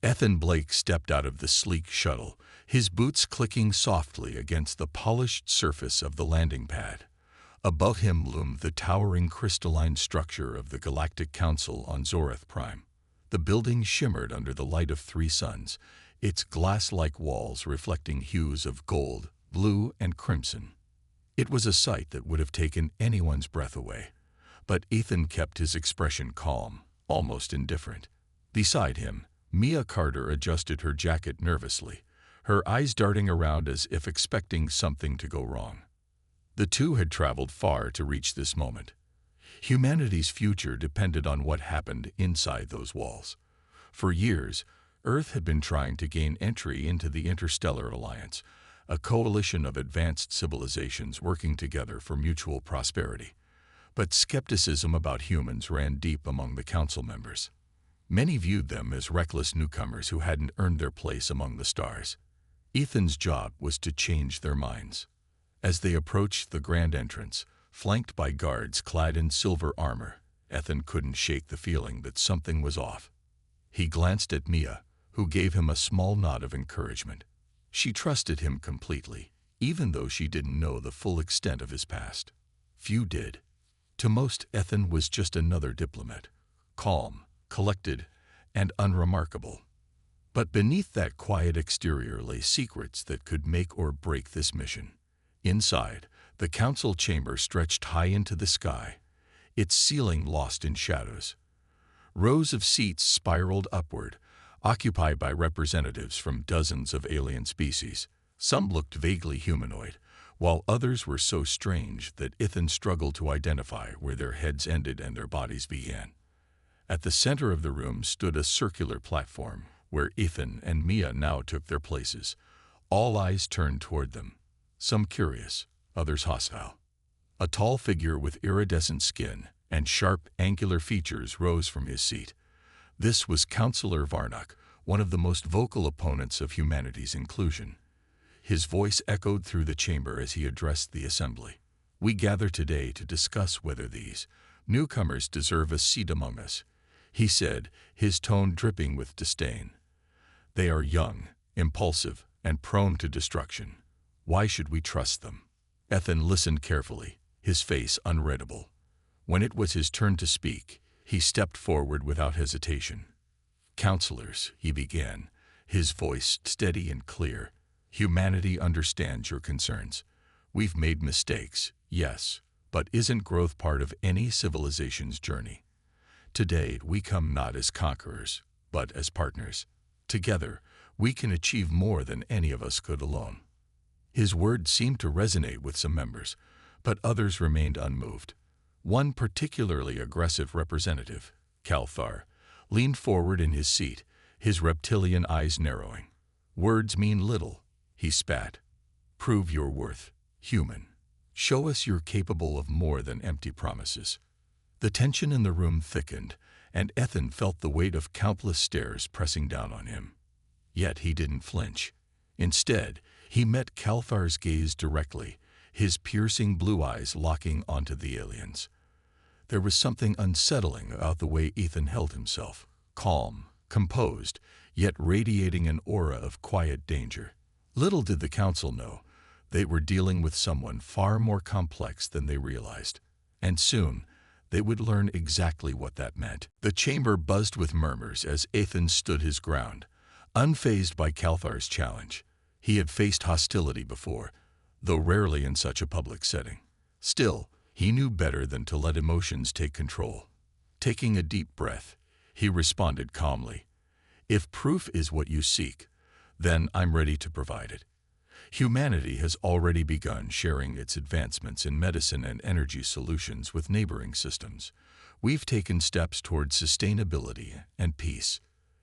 Ethan Blake stepped out of the sleek shuttle, his boots clicking softly against the polished surface of the landing pad. Above him loomed the towering crystalline structure of the Galactic Council on Zorath Prime. The building shimmered under the light of 3 suns, its glass-like walls reflecting hues of gold, blue, and crimson. It was a sight that would have taken anyone's breath away, but Ethan kept his expression calm, almost indifferent. Beside him, Mia Carter adjusted her jacket nervously, her eyes darting around as if expecting something to go wrong. The two had traveled far to reach this moment. Humanity's future depended on what happened inside those walls. For years, Earth had been trying to gain entry into the Interstellar Alliance, a coalition of advanced civilizations working together for mutual prosperity. But skepticism about humans ran deep among the council members. Many viewed them as reckless newcomers who hadn't earned their place among the stars. Ethan's job was to change their minds. As they approached the grand entrance, flanked by guards clad in silver armor, Ethan couldn't shake the feeling that something was off. He glanced at Mia, who gave him a small nod of encouragement. She trusted him completely, even though she didn't know the full extent of his past. Few did. To most, Ethan was just another diplomat, calm, collected, and unremarkable. But beneath that quiet exterior lay secrets that could make or break this mission. Inside, the council chamber stretched high into the sky, its ceiling lost in shadows. Rows of seats spiraled upward, occupied by representatives from dozens of alien species. Some looked vaguely humanoid, while others were so strange that Ethan struggled to identify where their heads ended and their bodies began. At the center of the room stood a circular platform, where Ethan and Mia now took their places. All eyes turned toward them, some curious, others hostile. A tall figure with iridescent skin and sharp, angular features rose from his seat. This was Councillor Varnock, one of the most vocal opponents of humanity's inclusion. His voice echoed through the chamber as he addressed the assembly. "We gather today to discuss whether these newcomers deserve a seat among us," he said, his tone dripping with disdain. "They are young, impulsive, and prone to destruction. Why should we trust them?" Ethan listened carefully, his face unreadable. When it was his turn to speak, he stepped forward without hesitation. "Counselors," he began, his voice steady and clear, "humanity understands your concerns. We've made mistakes, yes, but isn't growth part of any civilization's journey? Today, we come not as conquerors, but as partners. Together, we can achieve more than any of us could alone." His words seemed to resonate with some members, but others remained unmoved. One particularly aggressive representative, Calthar, leaned forward in his seat, his reptilian eyes narrowing. "Words mean little," he spat. "Prove your worth, human. Show us you're capable of more than empty promises." The tension in the room thickened, and Ethan felt the weight of countless stares pressing down on him. Yet he didn't flinch. Instead, he met Calthar's gaze directly, his piercing blue eyes locking onto the aliens. There was something unsettling about the way Ethan held himself, calm, composed, yet radiating an aura of quiet danger. Little did the council know, they were dealing with someone far more complex than they realized. And soon, they would learn exactly what that meant. The chamber buzzed with murmurs as Ethan stood his ground, unfazed by Calthar's challenge. He had faced hostility before, though rarely in such a public setting. Still, he knew better than to let emotions take control. Taking a deep breath, he responded calmly, "If proof is what you seek, then I'm ready to provide it. Humanity has already begun sharing its advancements in medicine and energy solutions with neighboring systems. We've taken steps toward sustainability and peace."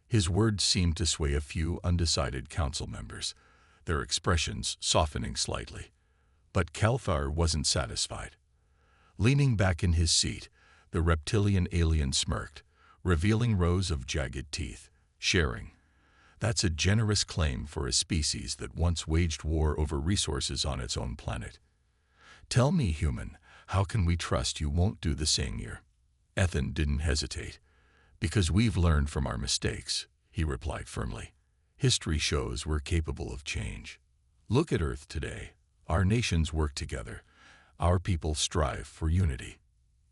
His words seemed to sway a few undecided council members, their expressions softening slightly. But Calthar wasn't satisfied. Leaning back in his seat, the reptilian alien smirked, revealing rows of jagged teeth, sharing. "That's a generous claim for a species that once waged war over resources on its own planet. Tell me, human, how can we trust you won't do the same here?" Ethan didn't hesitate. "Because we've learned from our mistakes," he replied firmly. History shows we're capable of change. Look at Earth today. Our nations work together. Our people strive for unity.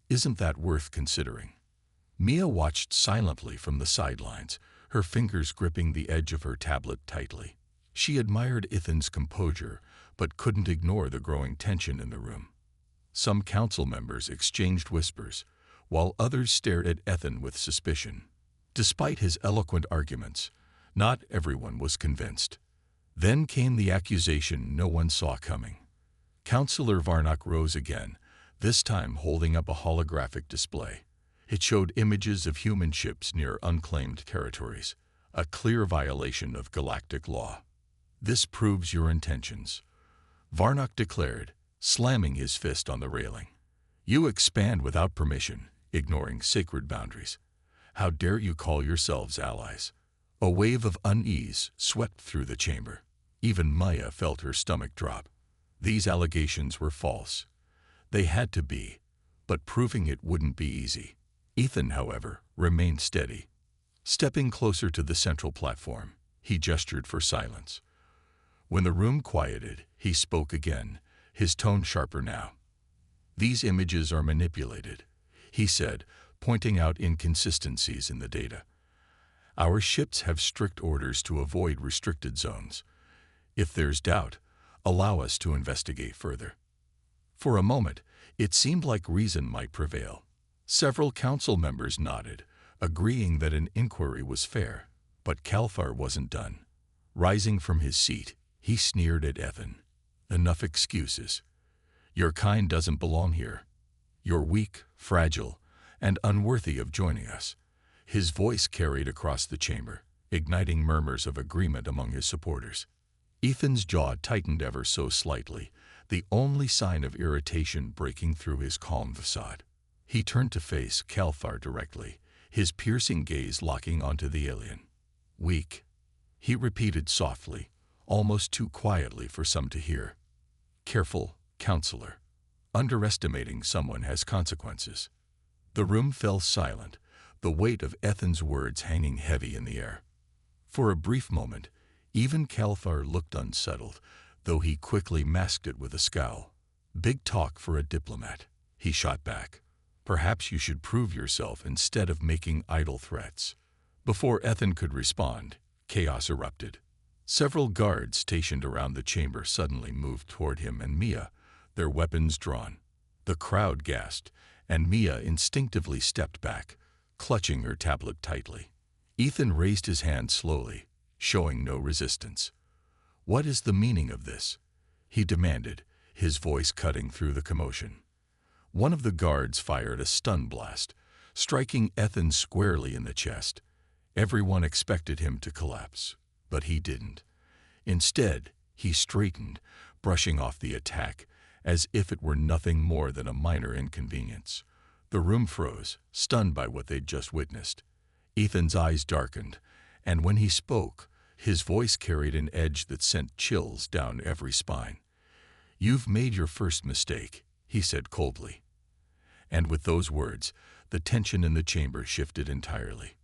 Isn't that worth considering? Mia watched silently from the sidelines, her fingers gripping the edge of her tablet tightly. She admired Ethan's composure, but couldn't ignore the growing tension in the room. Some council members exchanged whispers, while others stared at Ethan with suspicion. Despite his eloquent arguments, not everyone was convinced. Then came the accusation no one saw coming. Councillor Varnock rose again, this time holding up a holographic display. It showed images of human ships near unclaimed territories, a clear violation of galactic law. This proves your intentions, Varnock declared, slamming his fist on the railing. You expand without permission, ignoring sacred boundaries. How dare you call yourselves allies? A wave of unease swept through the chamber. Even Maya felt her stomach drop. These allegations were false. They had to be, but proving it wouldn't be easy. Ethan, however, remained steady. Stepping closer to the central platform, he gestured for silence. When the room quieted, he spoke again, his tone sharper now. These images are manipulated, he said, pointing out inconsistencies in the data. Our ships have strict orders to avoid restricted zones. If there's doubt, allow us to investigate further. For a moment, it seemed like reason might prevail. Several council members nodded, agreeing that an inquiry was fair. But Kalthar wasn't done. Rising from his seat, he sneered at Ethan. Enough excuses. Your kind doesn't belong here. You're weak, fragile, and unworthy of joining us. His voice carried across the chamber, igniting murmurs of agreement among his supporters. Ethan's jaw tightened ever so slightly, the only sign of irritation breaking through his calm facade. He turned to face Kalthar directly, his piercing gaze locking onto the alien. Weak, he repeated softly, almost too quietly for some to hear. Careful, counselor. Underestimating someone has consequences. The room fell silent, the weight of Ethan's words hanging heavy in the air. For a brief moment, even Kalthar looked unsettled, though he quickly masked it with a scowl. Big talk for a diplomat, he shot back. Perhaps you should prove yourself instead of making idle threats. Before Ethan could respond, chaos erupted. Several guards stationed around the chamber suddenly moved toward him and Mia, their weapons drawn. The crowd gasped, and Mia instinctively stepped back, clutching her tablet tightly. Ethan raised his hand slowly, showing no resistance. What is the meaning of this? He demanded, his voice cutting through the commotion. One of the guards fired a stun blast, striking Ethan squarely in the chest. Everyone expected him to collapse, but he didn't. Instead, he straightened, brushing off the attack, as if it were nothing more than a minor inconvenience. The room froze, stunned by what they'd just witnessed. Ethan's eyes darkened, and when he spoke, his voice carried an edge that sent chills down every spine. You've made your first mistake, he said coldly. And with those words, the tension in the chamber shifted entirely.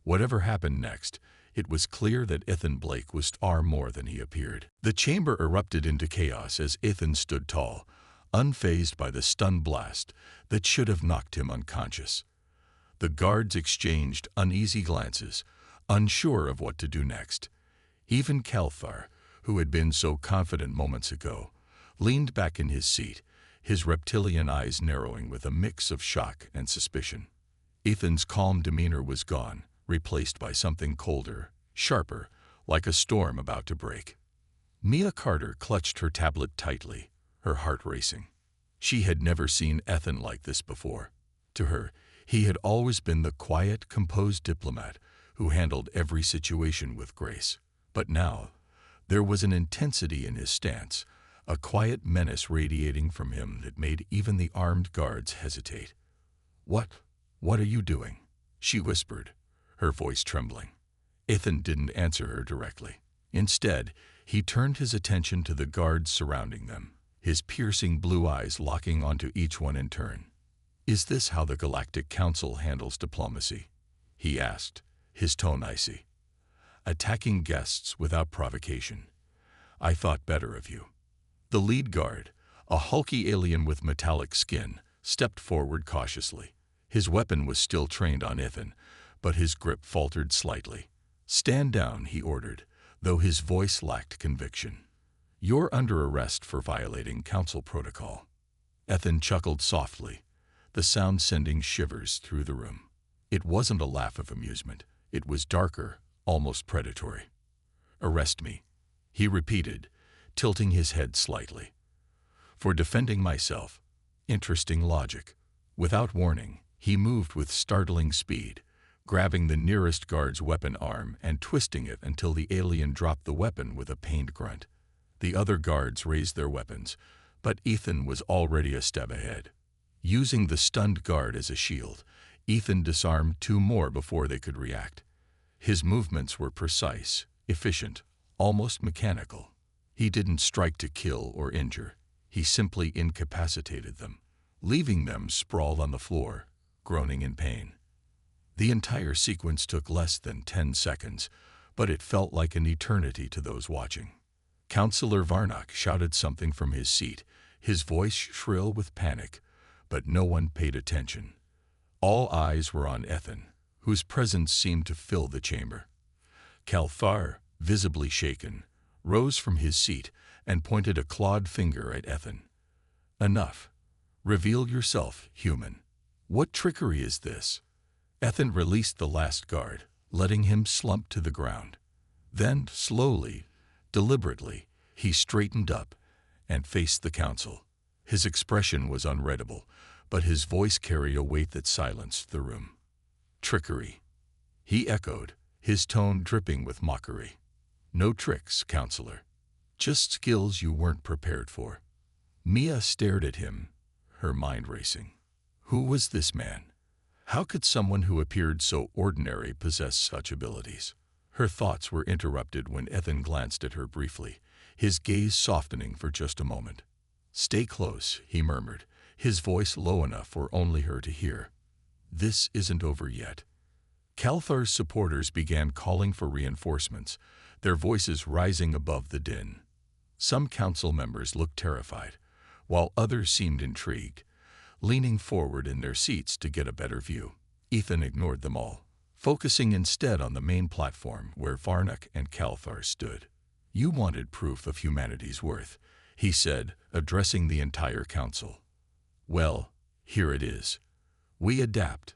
Whatever happened next, it was clear that Ethan Blake was far more than he appeared. The chamber erupted into chaos as Ethan stood tall, unfazed by the stun blast that should have knocked him unconscious. The guards exchanged uneasy glances, unsure of what to do next. Even Kalthar, who had been so confident moments ago, leaned back in his seat, his reptilian eyes narrowing with a mix of shock and suspicion. Ethan's calm demeanor was gone, replaced by something colder, sharper, like a storm about to break. Mia Carter clutched her tablet tightly, her heart racing. She had never seen Ethan like this before. To her, he had always been the quiet, composed diplomat who handled every situation with grace. But now, there was an intensity in his stance, a quiet menace radiating from him that made even the armed guards hesitate. What are you doing?" she whispered, her voice trembling. Ethan didn't answer her directly. Instead, he turned his attention to the guards surrounding them, his piercing blue eyes locking onto each one in turn. "Is this how the Galactic Council handles diplomacy?" he asked, his tone icy. attacking guests without provocation. I thought better of you. The lead guard, a hulky alien with metallic skin, stepped forward cautiously. His weapon was still trained on Ethan, but his grip faltered slightly. "Stand down," he ordered, though his voice lacked conviction. "You're under arrest for violating council protocol." Ethan chuckled softly, the sound sending shivers through the room. It wasn't a laugh of amusement. It was darker, almost predatory. "Arrest me," he repeated, tilting his head slightly. "For defending myself." Interesting logic. Without warning, he moved with startling speed, grabbing the nearest guard's weapon arm and twisting it until the alien dropped the weapon with a pained grunt. The other guards raised their weapons, but Ethan was already a step ahead. Using the stunned guard as a shield, Ethan disarmed two more before they could react. His movements were precise, efficient, almost mechanical. He didn't strike to kill or injure. He simply incapacitated them, leaving them sprawled on the floor, groaning in pain. The entire sequence took less than 10 seconds, but it felt like an eternity to those watching. Counselor Varnock shouted something from his seat, his voice shrill with panic, but no one paid attention. All eyes were on Ethan, whose presence seemed to fill the chamber. Calthar, visibly shaken, rose from his seat and pointed a clawed finger at Ethan. "Enough. Reveal yourself, human. What trickery is this?" Ethan released the last guard, letting him slump to the ground. Then, slowly, deliberately, he straightened up and faced the council. His expression was unreadable, but his voice carried a weight that silenced the room. "Trickery," he echoed, his tone dripping with mockery. "No tricks, counselor. Just skills you weren't prepared for." Mia stared at him, her mind racing. Who was this man? How could someone who appeared so ordinary possess such abilities? Her thoughts were interrupted when Ethan glanced at her briefly, his gaze softening for just a moment. "Stay close," he murmured, his voice low enough for only her to hear. "This isn't over yet." Calthar's supporters began calling for reinforcements, their voices rising above the din. Some council members looked terrified, while others seemed intrigued, leaning forward in their seats to get a better view. Ethan ignored them all, focusing instead on the main platform where Varnock and Calthar stood. "You wanted proof of humanity's worth," he said, addressing the entire council. "Well, here it is. We adapt,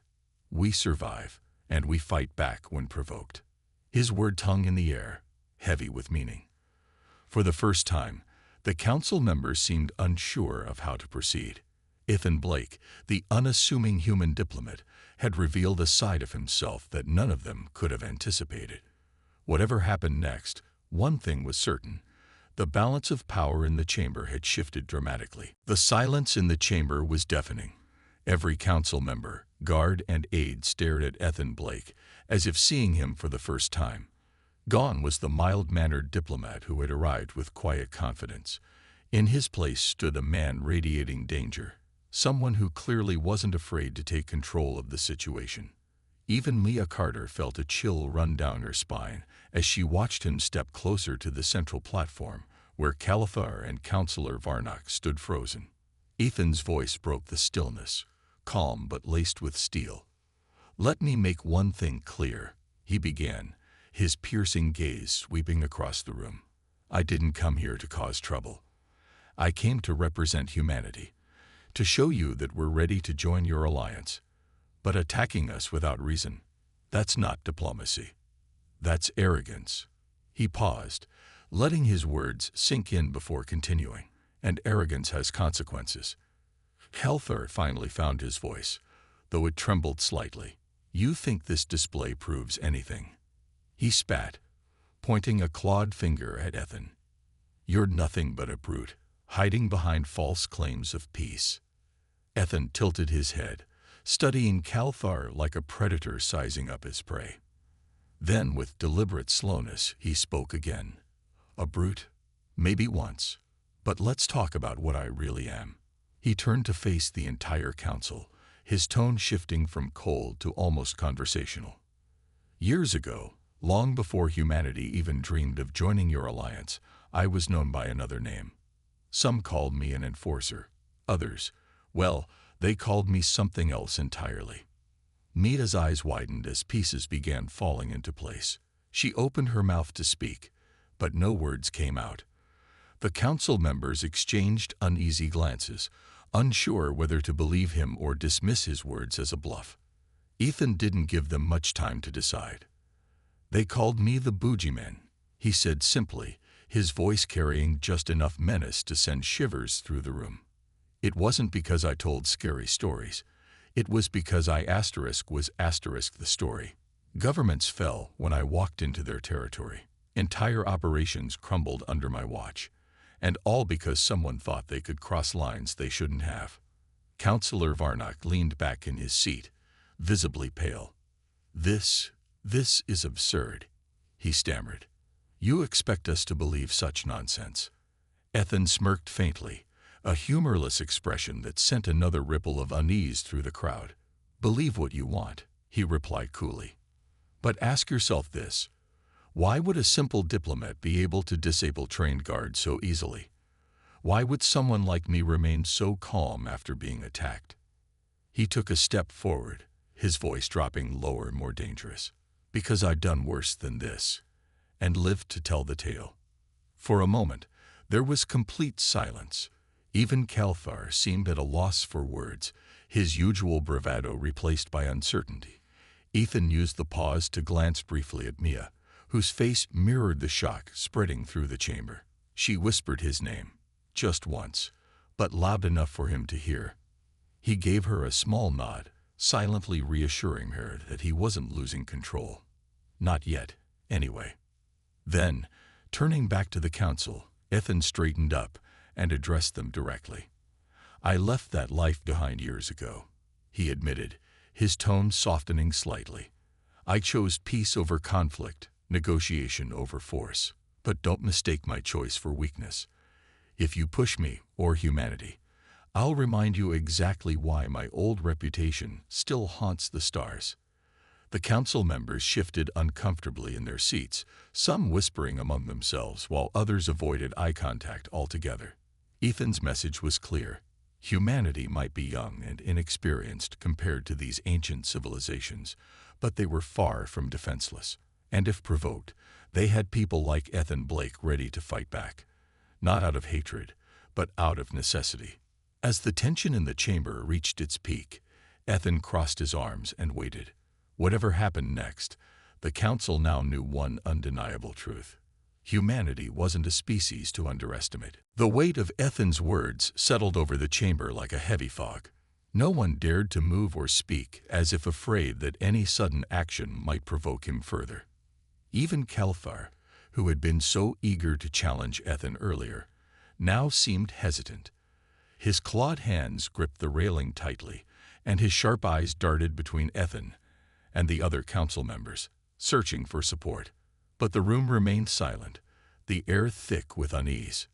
we survive, and we fight back when provoked." His word hung in the air, heavy with meaning. For the first time, the council members seemed unsure of how to proceed. Ethan Blake, the unassuming human diplomat, had revealed a side of himself that none of them could have anticipated. Whatever happened next, one thing was certain. The balance of power in the chamber had shifted dramatically. The silence in the chamber was deafening. Every council member, guard, and aide stared at Ethan Blake, as if seeing him for the first time. Gone was the mild-mannered diplomat who had arrived with quiet confidence. In his place stood a man radiating danger, someone who clearly wasn't afraid to take control of the situation. Even Mia Carter felt a chill run down her spine as she watched him step closer to the central platform, where Calthar and Counselor Varnock stood frozen. Ethan's voice broke the stillness, calm but laced with steel. "Let me make one thing clear," he began, his piercing gaze sweeping across the room. "I didn't come here to cause trouble. I came to represent humanity, to show you that we're ready to join your alliance. But attacking us without reason, that's not diplomacy. That's arrogance." He paused, letting his words sink in before continuing. "And arrogance has consequences." Calthar finally found his voice, though it trembled slightly. "You think this display proves anything?" He spat, pointing a clawed finger at Ethan. "You're nothing but a brute, hiding behind false claims of peace." Ethan tilted his head, studying Calthar like a predator sizing up his prey. Then, with deliberate slowness, he spoke again. "A brute? Maybe once. But let's talk about what I really am." He turned to face the entire council, his tone shifting from cold to almost conversational. "Years ago, Long before humanity even dreamed of joining your alliance, I was known by another name. Some called me an enforcer. Others, well, they called me something else entirely. Mita's eyes widened as pieces began falling into place. She opened her mouth to speak, but no words came out. The council members exchanged uneasy glances, unsure whether to believe him or dismiss his words as a bluff. Ethan didn't give them much time to decide. "They called me the Boogeyman," he said simply, his voice carrying just enough menace to send shivers through the room. "It wasn't because I told scary stories. It was because I was the story. Governments fell when I walked into their territory. Entire operations crumbled under my watch. And all because someone thought they could cross lines they shouldn't have." Councillor Varnock leaned back in his seat, visibly pale. This is absurd," he stammered. "You expect us to believe such nonsense?" Ethan smirked faintly, a humorless expression that sent another ripple of unease through the crowd. "Believe what you want," he replied coolly. "But ask yourself this. Why would a simple diplomat be able to disable trained guards so easily? Why would someone like me remain so calm after being attacked?" He took a step forward, his voice dropping lower, more dangerous. "Because I'd done worse than this, and lived to tell the tale." For a moment, there was complete silence. Even Kalthar seemed at a loss for words, his usual bravado replaced by uncertainty. Ethan used the pause to glance briefly at Mia, whose face mirrored the shock spreading through the chamber. She whispered his name, just once, but loud enough for him to hear. He gave her a small nod, silently reassuring her that he wasn't losing control. Not yet, anyway. Then, turning back to the council, Ethan straightened up and addressed them directly. "I left that life behind years ago," he admitted, his tone softening slightly. "I chose peace over conflict, negotiation over force. But don't mistake my choice for weakness. If you push me, or humanity, I'll remind you exactly why my old reputation still haunts the stars." The council members shifted uncomfortably in their seats, some whispering among themselves while others avoided eye contact altogether. Ethan's message was clear. Humanity might be young and inexperienced compared to these ancient civilizations, but they were far from defenseless. And if provoked, they had people like Ethan Blake ready to fight back. Not out of hatred, but out of necessity. As the tension in the chamber reached its peak, Ethan crossed his arms and waited. Whatever happened next, the council now knew one undeniable truth. Humanity wasn't a species to underestimate. The weight of Ethan's words settled over the chamber like a heavy fog. No one dared to move or speak, as if afraid that any sudden action might provoke him further. Even Kalthar, who had been so eager to challenge Ethan earlier, now seemed hesitant. His clawed hands gripped the railing tightly, and his sharp eyes darted between Ethan and the other council members, searching for support. But the room remained silent, the air thick with unease.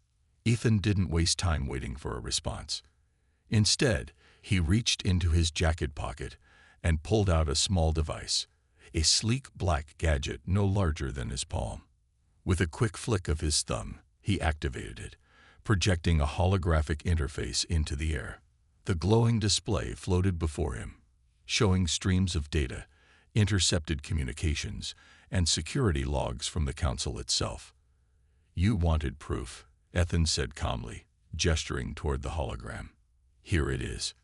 Ethan didn't waste time waiting for a response. Instead, he reached into his jacket pocket and pulled out a small device, a sleek black gadget no larger than his palm. With a quick flick of his thumb, he activated it, projecting a holographic interface into the air. The glowing display floated before him, showing streams of data, intercepted communications, and security logs from the council itself. "You wanted proof," Ethan said calmly, gesturing toward the hologram. "Here it is."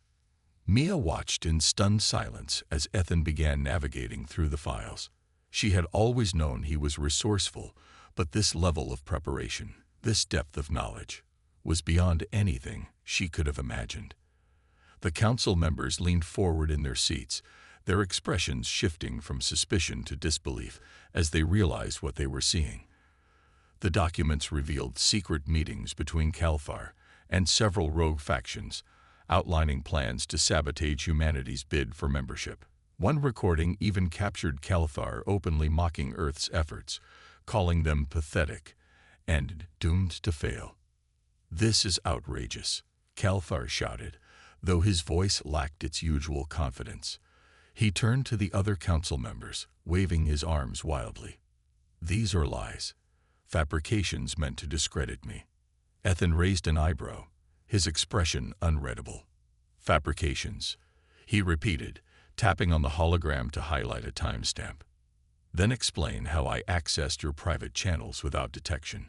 Mia watched in stunned silence as Ethan began navigating through the files. She had always known he was resourceful, but this level of preparation, this depth of knowledge, was beyond anything she could have imagined. The council members leaned forward in their seats, their expressions shifting from suspicion to disbelief as they realized what they were seeing. The documents revealed secret meetings between Kalthar and several rogue factions, outlining plans to sabotage humanity's bid for membership. One recording even captured Kalthar openly mocking Earth's efforts, calling them pathetic and doomed to fail. "This is outrageous," Kalthar shouted, though his voice lacked its usual confidence. He turned to the other council members, waving his arms wildly. These are lies. Fabrications meant to discredit me. Ethan raised an eyebrow, his expression unreadable. Fabrications, he repeated, tapping on the hologram to highlight a timestamp. Then explain how I accessed your private channels without detection,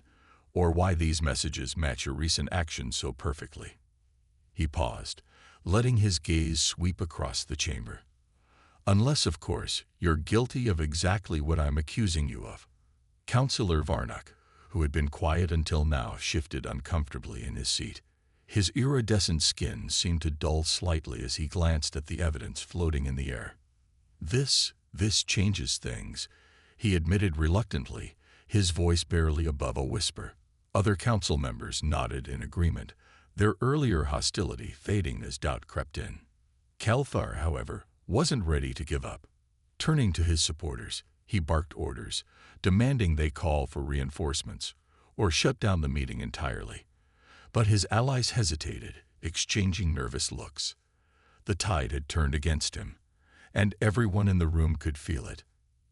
or why these messages match your recent actions so perfectly. He paused, letting his gaze sweep across the chamber. Unless, of course, you're guilty of exactly what I'm accusing you of. Counselor Varnock, who had been quiet until now, shifted uncomfortably in his seat. His iridescent skin seemed to dull slightly as he glanced at the evidence floating in the air. This changes things, he admitted reluctantly, his voice barely above a whisper. Other council members nodded in agreement, their earlier hostility fading as doubt crept in. Calthar, however, wasn't ready to give up. Turning to his supporters, he barked orders, demanding they call for reinforcements or shut down the meeting entirely. But his allies hesitated, exchanging nervous looks. The tide had turned against him, and everyone in the room could feel it.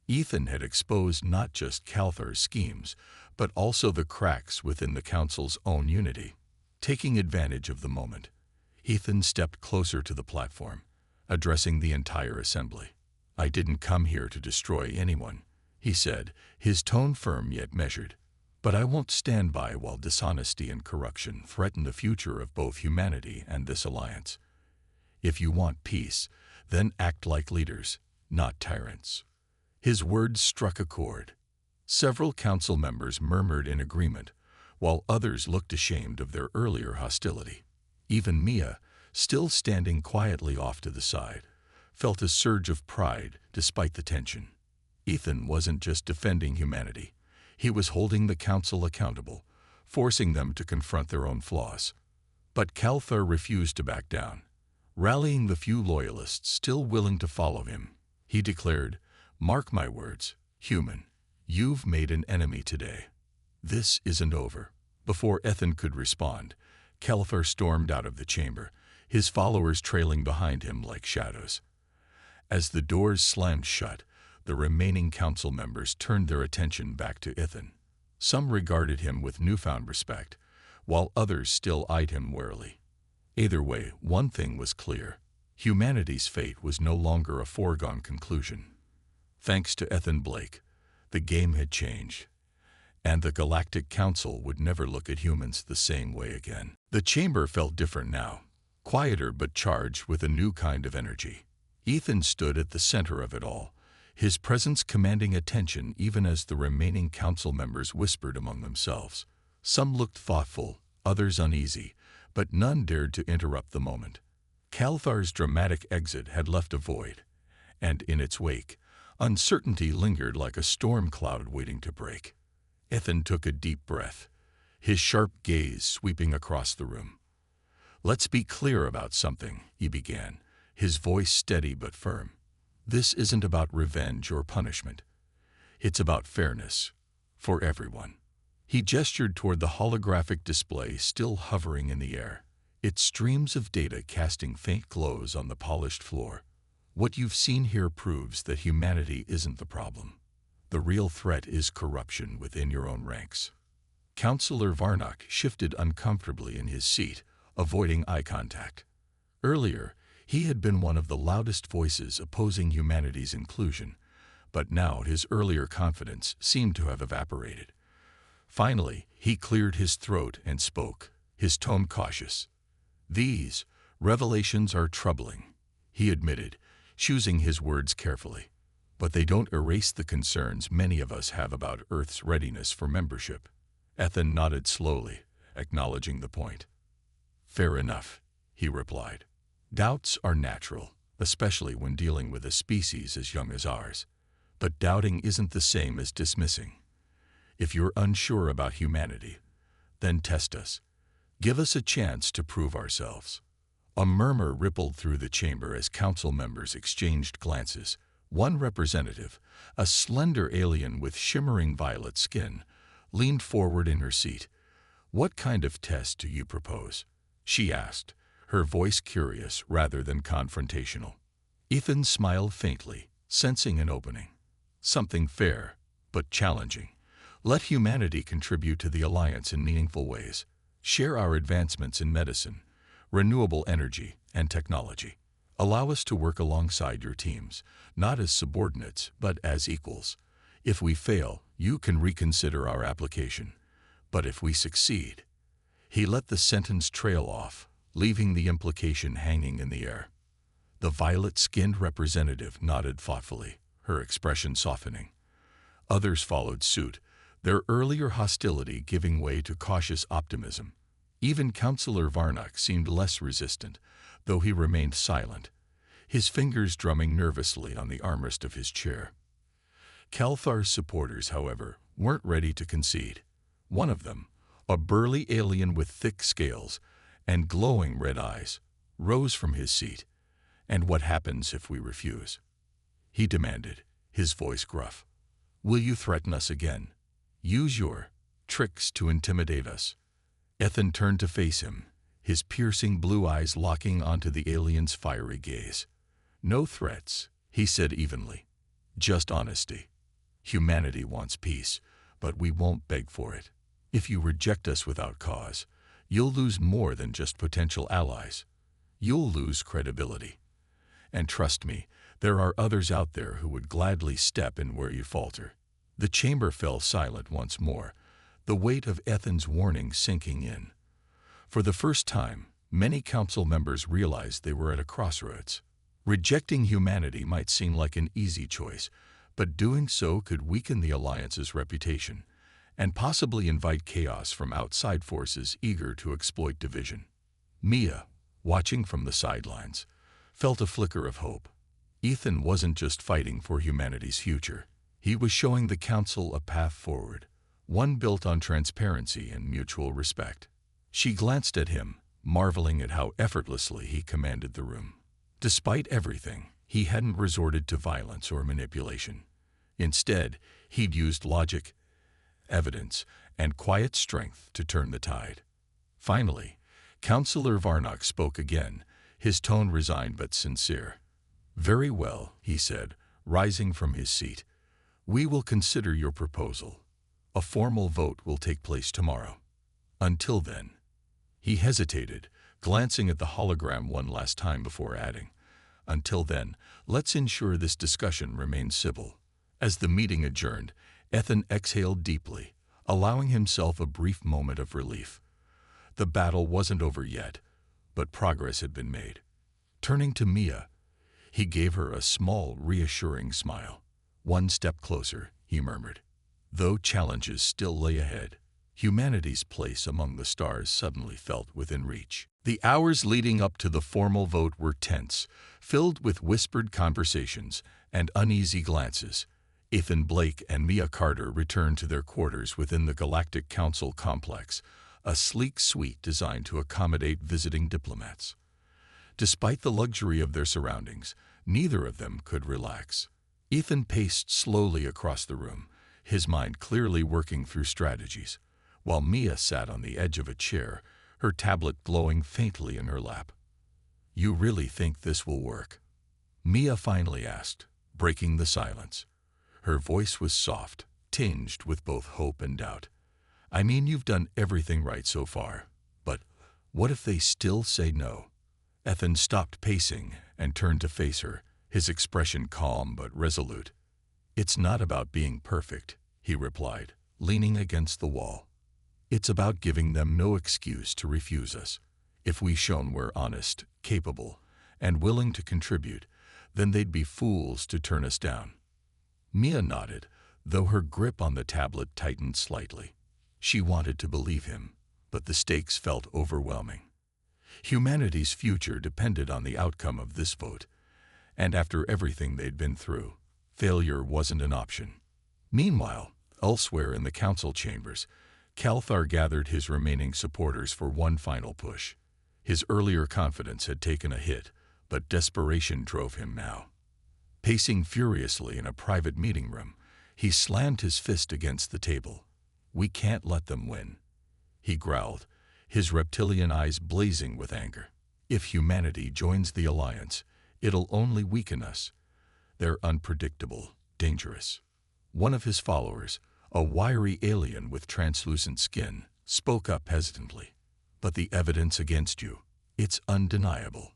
Ethan had exposed not just Calthar's schemes, but also the cracks within the council's own unity. Taking advantage of the moment, Ethan stepped closer to the platform, addressing the entire assembly. I didn't come here to destroy anyone, he said, his tone firm yet measured. But I won't stand by while dishonesty and corruption threaten the future of both humanity and this alliance. If you want peace, then act like leaders, not tyrants. His words struck a chord. Several council members murmured in agreement, while others looked ashamed of their earlier hostility. Even Mia, still standing quietly off to the side, felt a surge of pride despite the tension. Ethan wasn't just defending humanity. He was holding the council accountable, forcing them to confront their own flaws. But Calthar refused to back down. Rallying the few loyalists still willing to follow him, he declared, "Mark my words, human, you've made an enemy today. This isn't over." Before Ethan could respond, Calthar stormed out of the chamber, his followers trailing behind him like shadows. As the doors slammed shut, the remaining council members turned their attention back to Ethan. Some regarded him with newfound respect, while others still eyed him warily. Either way, one thing was clear. Humanity's fate was no longer a foregone conclusion. Thanks to Ethan Blake, the game had changed, and the Galactic Council would never look at humans the same way again. The chamber felt different now, quieter but charged with a new kind of energy. Ethan stood at the center of it all, his presence commanding attention even as the remaining council members whispered among themselves. Some looked thoughtful, others uneasy, but none dared to interrupt the moment. Calthar's dramatic exit had left a void, and in its wake, uncertainty lingered like a storm cloud waiting to break. Ethan took a deep breath, his sharp gaze sweeping across the room. "Let's be clear about something," he began, his voice steady but firm. "This isn't about revenge or punishment. It's about fairness, for everyone." He gestured toward the holographic display still hovering in the air, its streams of data casting faint glows on the polished floor. "What you've seen here proves that humanity isn't the problem. The real threat is corruption within your own ranks." Counselor Varnock shifted uncomfortably in his seat, avoiding eye contact. Earlier, he had been one of the loudest voices opposing humanity's inclusion, but now his earlier confidence seemed to have evaporated. Finally, he cleared his throat and spoke, his tone cautious. "These revelations are troubling," he admitted, choosing his words carefully. "But they don't erase the concerns many of us have about Earth's readiness for membership." Ethan nodded slowly, acknowledging the point. "Fair enough," he replied. "Doubts are natural, especially when dealing with a species as young as ours. But doubting isn't the same as dismissing. If you're unsure about humanity, then test us. Give us a chance to prove ourselves." A murmur rippled through the chamber as council members exchanged glances. One representative, a slender alien with shimmering violet skin, leaned forward in her seat. "What kind of test do you propose?" she asked, her voice curious rather than confrontational. Ethan smiled faintly, sensing an opening. "Something fair, but challenging," Let humanity contribute to the alliance in meaningful ways. Share our advancements in medicine, renewable energy, and technology. Allow us to work alongside your teams, not as subordinates, but as equals. If we fail, you can reconsider our application. But if we succeed, he let the sentence trail off, leaving the implication hanging in the air. The violet-skinned representative nodded thoughtfully, her expression softening. Others followed suit, their earlier hostility giving way to cautious optimism. Even Councillor Varnock seemed less resistant, though he remained silent, his fingers drumming nervously on the armrest of his chair. Calthar's supporters, however, weren't ready to concede. One of them, a burly alien with thick scales and glowing red eyes, rose from his seat. "And what happens if we refuse?" he demanded, his voice gruff. "Will you threaten us again? Use your tricks to intimidate us?" Ethan turned to face him, his piercing blue eyes locking onto the alien's fiery gaze. "No threats," he said evenly. "Just honesty. Humanity wants peace, but we won't beg for it. If you reject us without cause, you'll lose more than just potential allies. You'll lose credibility. And trust me, there are others out there who would gladly step in where you falter." The chamber fell silent once more, the weight of Ethan's warning sinking in. For the first time, many council members realized they were at a crossroads. Rejecting humanity might seem like an easy choice, but doing so could weaken the Alliance's reputation and possibly invite chaos from outside forces eager to exploit division. Mia, watching from the sidelines, felt a flicker of hope. Ethan wasn't just fighting for humanity's future. He was showing the Council a path forward, one built on transparency and mutual respect. She glanced at him, marveling at how effortlessly he commanded the room. Despite everything, he hadn't resorted to violence or manipulation. Instead, he'd used logic, evidence, and quiet strength to turn the tide. Finally, Councillor Varnock spoke again, his tone resigned but sincere. "Very well," he said, rising from his seat. "We will consider your proposal. A formal vote will take place tomorrow. Until then." He hesitated, glancing at the hologram one last time before adding, "Until then, let's ensure this discussion remains civil." As the meeting adjourned, Ethan exhaled deeply, allowing himself a brief moment of relief. The battle wasn't over yet, but progress had been made. Turning to Mia, he gave her a small, reassuring smile. "One step closer," he murmured. Though challenges still lay ahead, humanity's place among the stars suddenly felt within reach. The hours leading up to the formal vote were tense, filled with whispered conversations and uneasy glances. Ethan Blake and Mia Carter returned to their quarters within the Galactic Council complex, a sleek suite designed to accommodate visiting diplomats. Despite the luxury of their surroundings, neither of them could relax. Ethan paced slowly across the room, his mind clearly working through strategies, while Mia sat on the edge of a chair, her tablet glowing faintly in her lap. "You really think this will work?" Mia finally asked, breaking the silence. Her voice was soft, tinged with both hope and doubt. "I mean, you've done everything right so far, but what if they still say no?" Ethan stopped pacing and turned to face her, his expression calm but resolute. "It's not about being perfect," he replied, leaning against the wall. "It's about giving them no excuse to refuse us. If we've shown we're honest, capable, and willing to contribute, then they'd be fools to turn us down." Mia nodded, though her grip on the tablet tightened slightly. She wanted to believe him, but the stakes felt overwhelming. Humanity's future depended on the outcome of this vote, and after everything they'd been through, failure wasn't an option. Meanwhile, elsewhere in the council chambers, Calthar gathered his remaining supporters for one final push. His earlier confidence had taken a hit, but desperation drove him now. Pacing furiously in a private meeting room, he slammed his fist against the table. "We can't let them win," he growled, his reptilian eyes blazing with anger. "If humanity joins the Alliance, it'll only weaken us. They're unpredictable, dangerous." One of his followers, A wiry alien with translucent skin spoke up hesitantly. But the evidence against you, it's undeniable.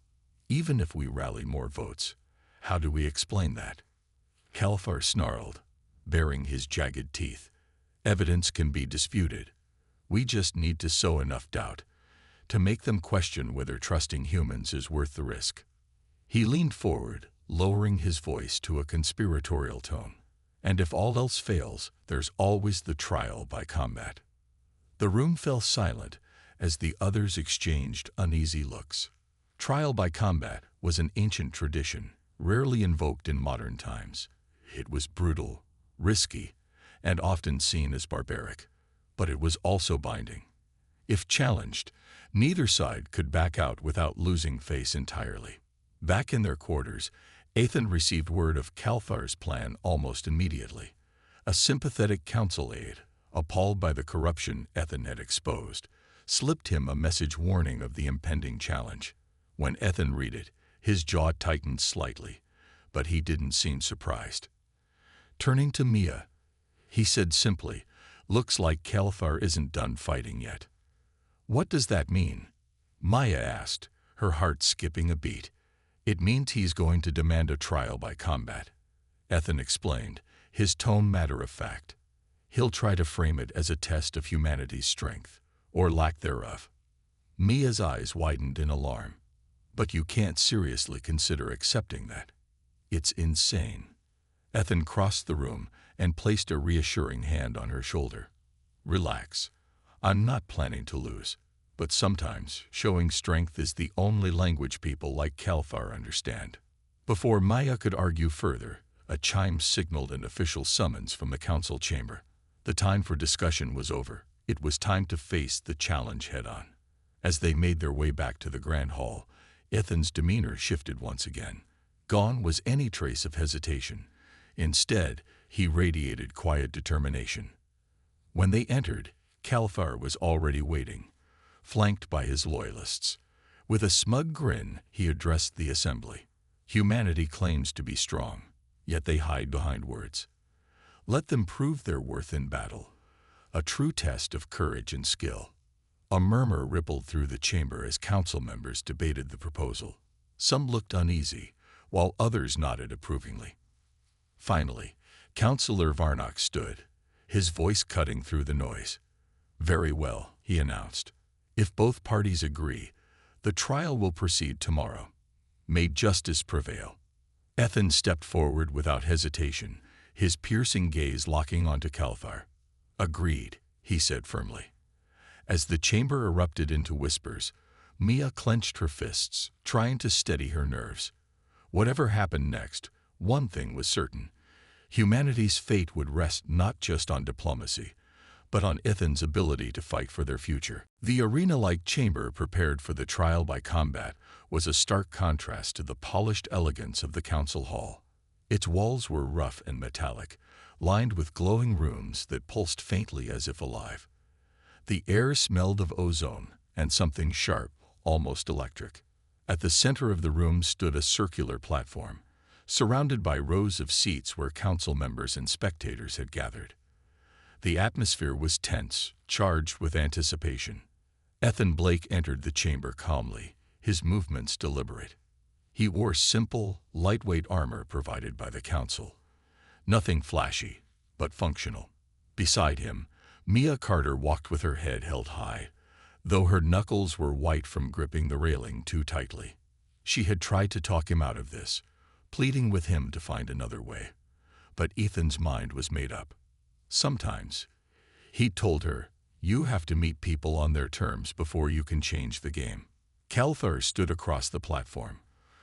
Even if we rally more votes, how do we explain that? Kalfar snarled, baring his jagged teeth. Evidence can be disputed. We just need to sow enough doubt to make them question whether trusting humans is worth the risk. He leaned forward, lowering his voice to a conspiratorial tone. And if all else fails, there's always the trial by combat. The room fell silent as the others exchanged uneasy looks. Trial by combat was an ancient tradition, rarely invoked in modern times. It was brutal, risky, and often seen as barbaric, but it was also binding. If challenged, neither side could back out without losing face entirely. Back in their quarters, Ethan received word of Kalfar's plan almost immediately. A sympathetic council aide, appalled by the corruption Ethan had exposed, slipped him a message warning of the impending challenge. When Ethan read it, his jaw tightened slightly, but he didn't seem surprised. Turning to Mia, he said simply, "Looks like Kalfar isn't done fighting yet." "What does that mean?" Maya asked, her heart skipping a beat. "It means he's going to demand a trial by combat," Ethan explained, his tone matter-of-fact. "He'll try to frame it as a test of humanity's strength, or lack thereof." Mia's eyes widened in alarm. "But you can't seriously consider accepting that. It's insane." Ethan crossed the room and placed a reassuring hand on her shoulder. "Relax. I'm not planning to lose, but sometimes showing strength is the only language people like Kalfar understand." Before Maya could argue further, a chime signaled an official summons from the council chamber. The time for discussion was over. It was time to face the challenge head-on. As they made their way back to the grand hall, Ethan's demeanor shifted once again. Gone was any trace of hesitation. Instead, he radiated quiet determination. When they entered, Kalfar was already waiting, flanked by his loyalists. With a smug grin, he addressed the assembly. "Humanity claims to be strong, yet they hide behind words. Let them prove their worth in battle, a true test of courage and skill." A murmur rippled through the chamber as council members debated the proposal. Some looked uneasy, while others nodded approvingly. Finally, Councillor Varnock stood, his voice cutting through the noise. "Very well," he announced. "If both parties agree, the trial will proceed tomorrow. May justice prevail." Ethan stepped forward without hesitation, his piercing gaze locking onto Kalfar. "Agreed," he said firmly. As the chamber erupted into whispers, Mia clenched her fists, trying to steady her nerves. Whatever happened next, one thing was certain. Humanity's fate would rest not just on diplomacy, but on Ethan's ability to fight for their future. The arena-like chamber prepared for the trial by combat was a stark contrast to the polished elegance of the council hall. Its walls were rough and metallic, lined with glowing rooms that pulsed faintly as if alive. The air smelled of ozone and something sharp, almost electric. At the center of the room stood a circular platform, surrounded by rows of seats where council members and spectators had gathered. The atmosphere was tense, charged with anticipation. Ethan Blake entered the chamber calmly, his movements deliberate. He wore simple, lightweight armor provided by the council. Nothing flashy, but functional. Beside him, Mia Carter walked with her head held high, though her knuckles were white from gripping the railing too tightly. She had tried to talk him out of this, pleading with him to find another way. But Ethan's mind was made up. Sometimes, he told her, you have to meet people on their terms before you can change the game. Kalfar stood across the platform,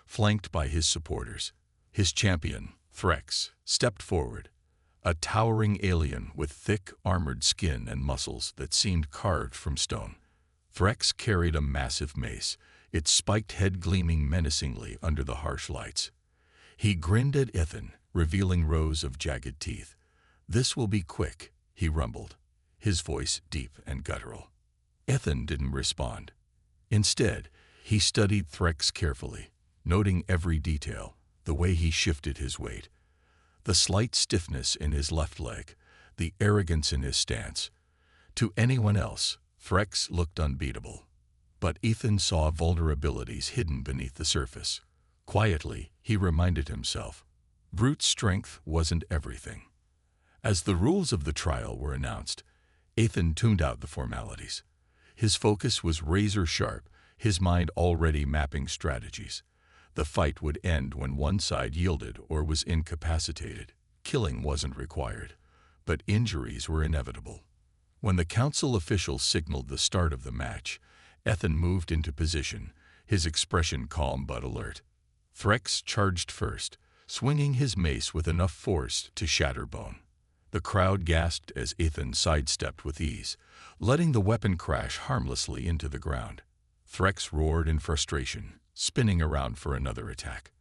flanked by his supporters. His champion, Threx, stepped forward, a towering alien with thick, armored skin and muscles that seemed carved from stone. Threx carried a massive mace, its spiked head gleaming menacingly under the harsh lights. He grinned at Ethan, revealing rows of jagged teeth. "This will be quick," he rumbled, his voice deep and guttural. Ethan didn't respond. Instead, he studied Threx carefully, noting every detail, the way he shifted his weight, the slight stiffness in his left leg, the arrogance in his stance. To anyone else, Threx looked unbeatable. But Ethan saw vulnerabilities hidden beneath the surface. Quietly, he reminded himself, brute strength wasn't everything. As the rules of the trial were announced, Ethan tuned out the formalities. His focus was razor-sharp, his mind already mapping strategies. The fight would end when one side yielded or was incapacitated. Killing wasn't required, but injuries were inevitable. When the council officials signaled the start of the match, Ethan moved into position, his expression calm but alert. Threx charged first, swinging his mace with enough force to shatter bone. The crowd gasped as Ethan sidestepped with ease, letting the weapon crash harmlessly into the ground. Threx roared in frustration, spinning around for another attack.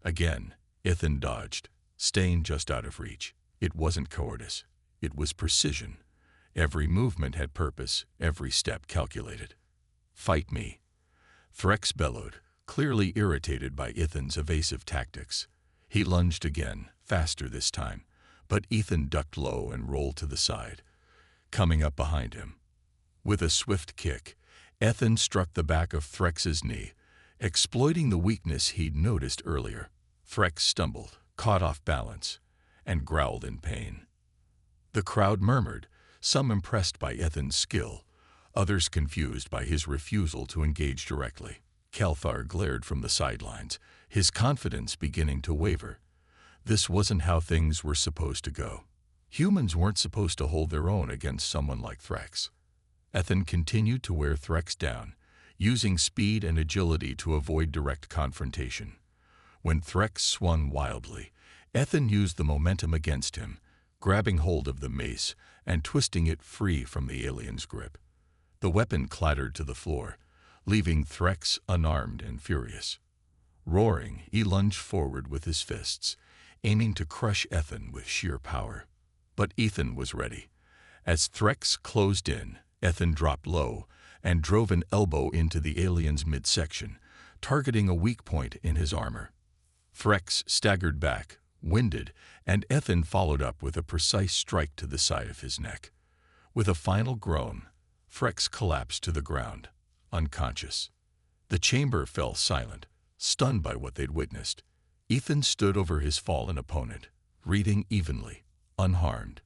Again, Ethan dodged, staying just out of reach. It wasn't cowardice. It was precision. Every movement had purpose, every step calculated. "Fight me," Threx bellowed, clearly irritated by Ethan's evasive tactics. He lunged again, faster this time, but Ethan ducked low and rolled to the side, coming up behind him. With a swift kick, Ethan struck the back of Threx's knee, exploiting the weakness he'd noticed earlier. Threx stumbled, caught off balance, and growled in pain. The crowd murmured, some impressed by Ethan's skill, others confused by his refusal to engage directly. Kelthar glared from the sidelines, his confidence beginning to waver. This wasn't how things were supposed to go. Humans weren't supposed to hold their own against someone like Threx. Ethan continued to wear Threx down, using speed and agility to avoid direct confrontation. When Threx swung wildly, Ethan used the momentum against him, grabbing hold of the mace and twisting it free from the alien's grip. The weapon clattered to the floor, leaving Threx unarmed and furious. Roaring, he lunged forward with his fists, aiming to crush Ethan with sheer power. But Ethan was ready. As Threx closed in, Ethan dropped low and drove an elbow into the alien's midsection, targeting a weak point in his armor. Threx staggered back, winded, and Ethan followed up with a precise strike to the side of his neck. With a final groan, Threx collapsed to the ground, unconscious. The chamber fell silent, stunned by what they'd witnessed. Ethan stood over his fallen opponent, reading evenly, unharmed.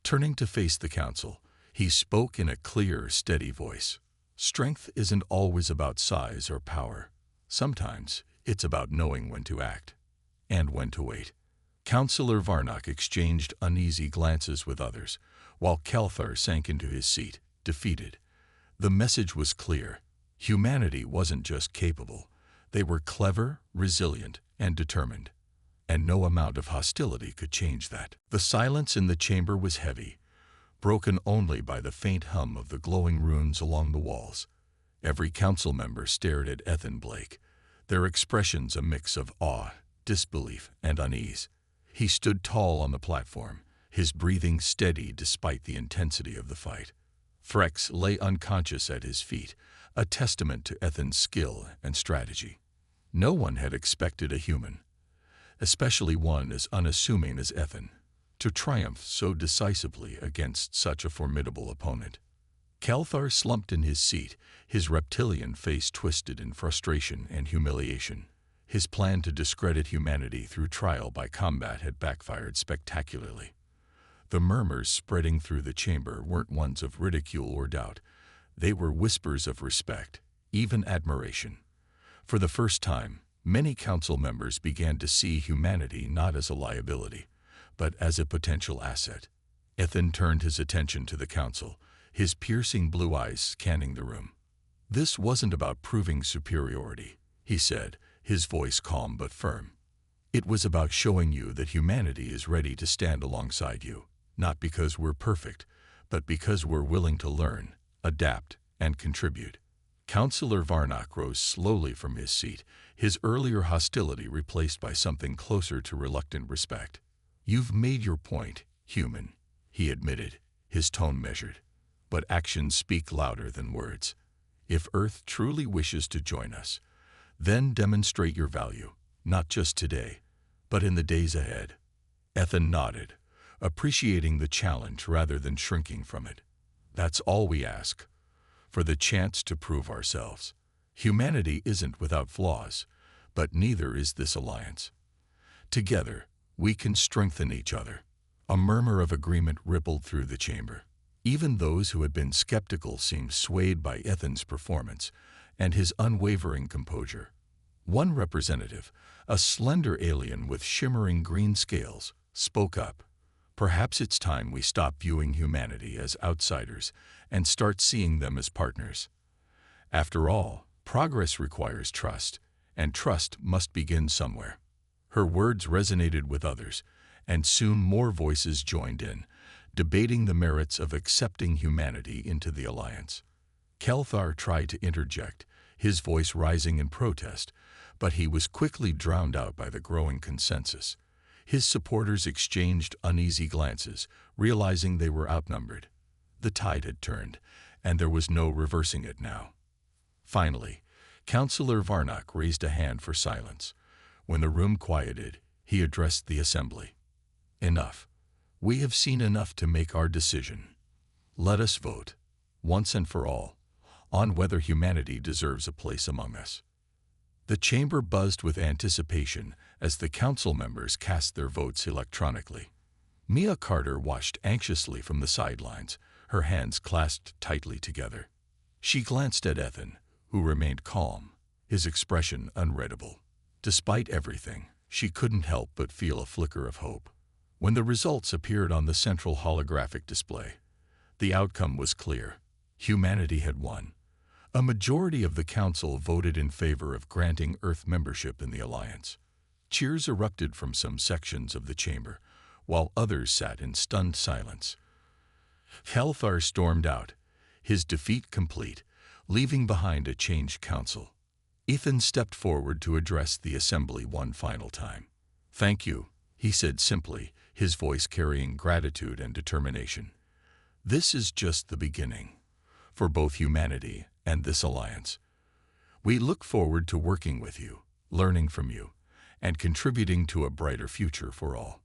Turning to face the council, he spoke in a clear, steady voice. Strength isn't always about size or power. Sometimes it's about knowing when to act and when to wait. Councillor Varnock exchanged uneasy glances with others, while Kelthar sank into his seat, defeated. The message was clear. Humanity wasn't just capable. They were clever, resilient, and determined. And no amount of hostility could change that. The silence in the chamber was heavy, broken only by the faint hum of the glowing runes along the walls. Every council member stared at Ethan Blake, their expressions a mix of awe, disbelief, and unease. He stood tall on the platform, his breathing steady despite the intensity of the fight. Threx lay unconscious at his feet, a testament to Ethan's skill and strategy. No one had expected a human, especially one as unassuming as Ethan, to triumph so decisively against such a formidable opponent. Kelthar slumped in his seat, his reptilian face twisted in frustration and humiliation. His plan to discredit humanity through trial by combat had backfired spectacularly. The murmurs spreading through the chamber weren't ones of ridicule or doubt. They were whispers of respect, even admiration. For the first time, many council members began to see humanity not as a liability, but as a potential asset. Ethan turned his attention to the council, his piercing blue eyes scanning the room. "This wasn't about proving superiority," he said, his voice calm but firm. "It was about showing you that humanity is ready to stand alongside you, not because we're perfect, but because we're willing to learn, adapt, and contribute." Councillor Varnock rose slowly from his seat, his earlier hostility replaced by something closer to reluctant respect. "You've made your point, human," he admitted, his tone measured. "But actions speak louder than words. If Earth truly wishes to join us, then demonstrate your value, not just today, but in the days ahead." Ethan nodded, appreciating the challenge rather than shrinking from it. That's all we ask, for the chance to prove ourselves. Humanity isn't without flaws, but neither is this alliance. Together, we can strengthen each other. A murmur of agreement rippled through the chamber. Even those who had been skeptical seemed swayed by Ethan's performance and his unwavering composure. One representative, a slender alien with shimmering green scales, spoke up. Perhaps it's time we stop viewing humanity as outsiders and start seeing them as partners. After all, progress requires trust, and trust must begin somewhere. Her words resonated with others, and soon more voices joined in, debating the merits of accepting humanity into the alliance. Kelthar tried to interject, his voice rising in protest, but he was quickly drowned out by the growing consensus. His supporters exchanged uneasy glances, realizing they were outnumbered. The tide had turned, and there was no reversing it now. Finally, Councillor Varnock raised a hand for silence. When the room quieted, he addressed the assembly. Enough. We have seen enough to make our decision. Let us vote, once and for all, on whether humanity deserves a place among us. The chamber buzzed with anticipation as the council members cast their votes electronically. Mia Carter watched anxiously from the sidelines, her hands clasped tightly together. She glanced at Ethan, who remained calm, his expression unreadable. Despite everything, she couldn't help but feel a flicker of hope. When the results appeared on the central holographic display, the outcome was clear. Humanity had won. A majority of the council voted in favor of granting Earth membership in the alliance. Cheers erupted from some sections of the chamber, while others sat in stunned silence. Kelthar stormed out, his defeat complete, leaving behind a changed council. Ethan stepped forward to address the assembly one final time. "Thank you," he said simply, his voice carrying gratitude and determination. "This is just the beginning, for both humanity and this alliance. We look forward to working with you, learning from you, and contributing to a brighter future for all."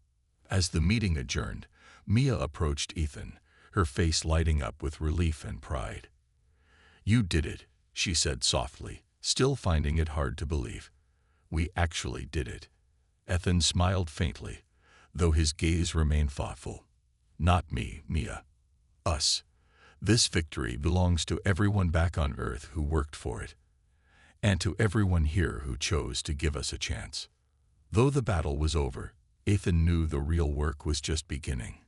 As the meeting adjourned, Mia approached Ethan, her face lighting up with relief and pride. "You did it," she said softly, still finding it hard to believe. "We actually did it." Ethan smiled faintly, though his gaze remained thoughtful. "Not me, Mia. Us. This victory belongs to everyone back on Earth who worked for it, and to everyone here who chose to give us a chance." Though the battle was over, Ethan knew the real work was just beginning.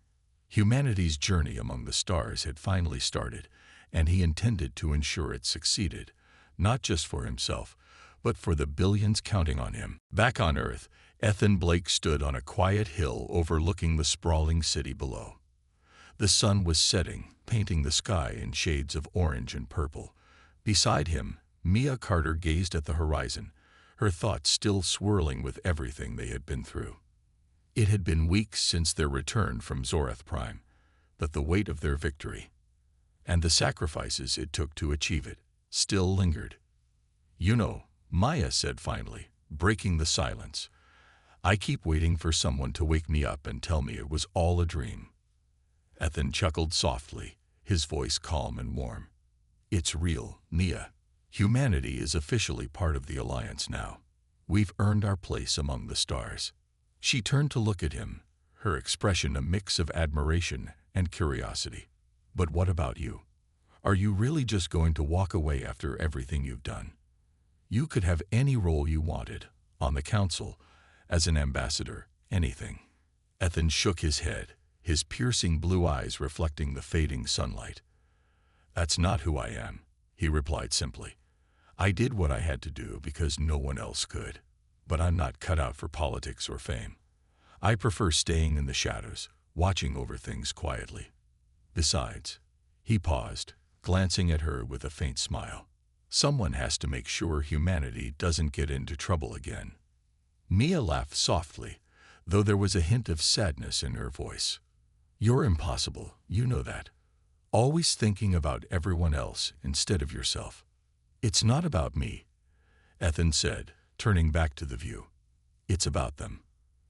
Humanity's journey among the stars had finally started, and he intended to ensure it succeeded, not just for himself, but for the billions counting on him. Back on Earth, Ethan Blake stood on a quiet hill overlooking the sprawling city below. The sun was setting, painting the sky in shades of orange and purple. Beside him, Mia Carter gazed at the horizon, her thoughts still swirling with everything they had been through. It had been weeks since their return from Zorath Prime, but the weight of their victory, and the sacrifices it took to achieve it, still lingered. "You know," Maya said finally, breaking the silence, "I keep waiting for someone to wake me up and tell me it was all a dream." Ethan chuckled softly, his voice calm and warm. "It's real, Mia. Humanity is officially part of the Alliance now. We've earned our place among the stars." She turned to look at him, her expression a mix of admiration and curiosity. "But what about you? Are you really just going to walk away after everything you've done? You could have any role you wanted, on the council, as an ambassador, anything." Ethan shook his head, his piercing blue eyes reflecting the fading sunlight. "That's not who I am," he replied simply. "I did what I had to do because no one else could. But I'm not cut out for politics or fame. I prefer staying in the shadows, watching over things quietly. Besides," he paused, glancing at her with a faint smile, "someone has to make sure humanity doesn't get into trouble again." Mia laughed softly, though there was a hint of sadness in her voice. "You're impossible, you know that. Always thinking about everyone else instead of yourself." "It's not about me," Ethan said, turning back to the view. "It's about them."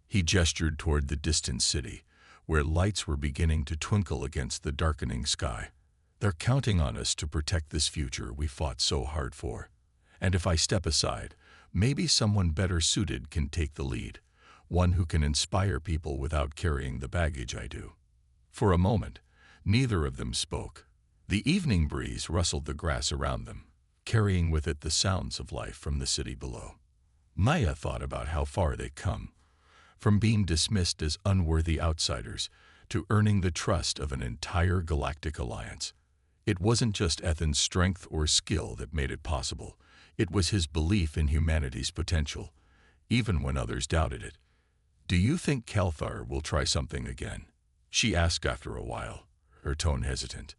He gestured toward the distant city, where lights were beginning to twinkle against the darkening sky. They're counting on us to protect this future we fought so hard for. And if I step aside, maybe someone better suited can take the lead, one who can inspire people without carrying the baggage I do. For a moment, neither of them spoke. The evening breeze rustled the grass around them, carrying with it the sounds of life from the city below. Maya thought about how far they'd come, from being dismissed as unworthy outsiders to earning the trust of an entire galactic alliance. It wasn't just Ethan's strength or skill that made it possible. It was his belief in humanity's potential, even when others doubted it. "Do you think Kelthar will try something again?" she asked after a while, her tone hesitant.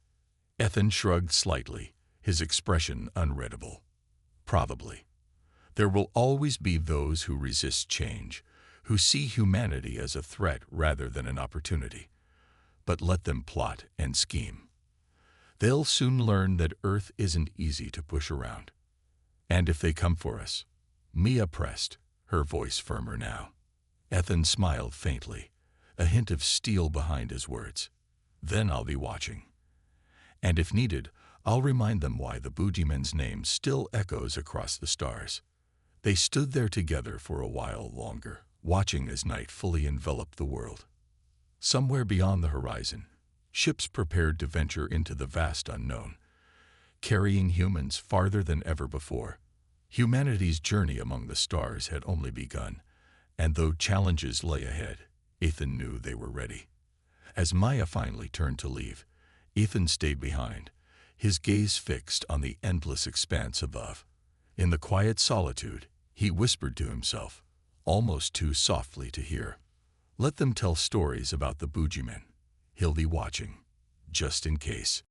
Ethan shrugged slightly, his expression unreadable. "Probably. There will always be those who resist change, who see humanity as a threat rather than an opportunity. But let them plot and scheme. They'll soon learn that Earth isn't easy to push around. And if they come for us," Mia pressed, her voice firmer now. Ethan smiled faintly, a hint of steel behind his words. "Then I'll be watching. And if needed, I'll remind them why the Boogeyman's name still echoes across the stars." They stood there together for a while longer, watching as night fully enveloped the world. Somewhere beyond the horizon, ships prepared to venture into the vast unknown, carrying humans farther than ever before. Humanity's journey among the stars had only begun, and though challenges lay ahead, Ethan knew they were ready. As Maya finally turned to leave, Ethan stayed behind, his gaze fixed on the endless expanse above. In the quiet solitude, he whispered to himself, almost too softly to hear, "Let them tell stories about the Boogeyman. He'll be watching, just in case."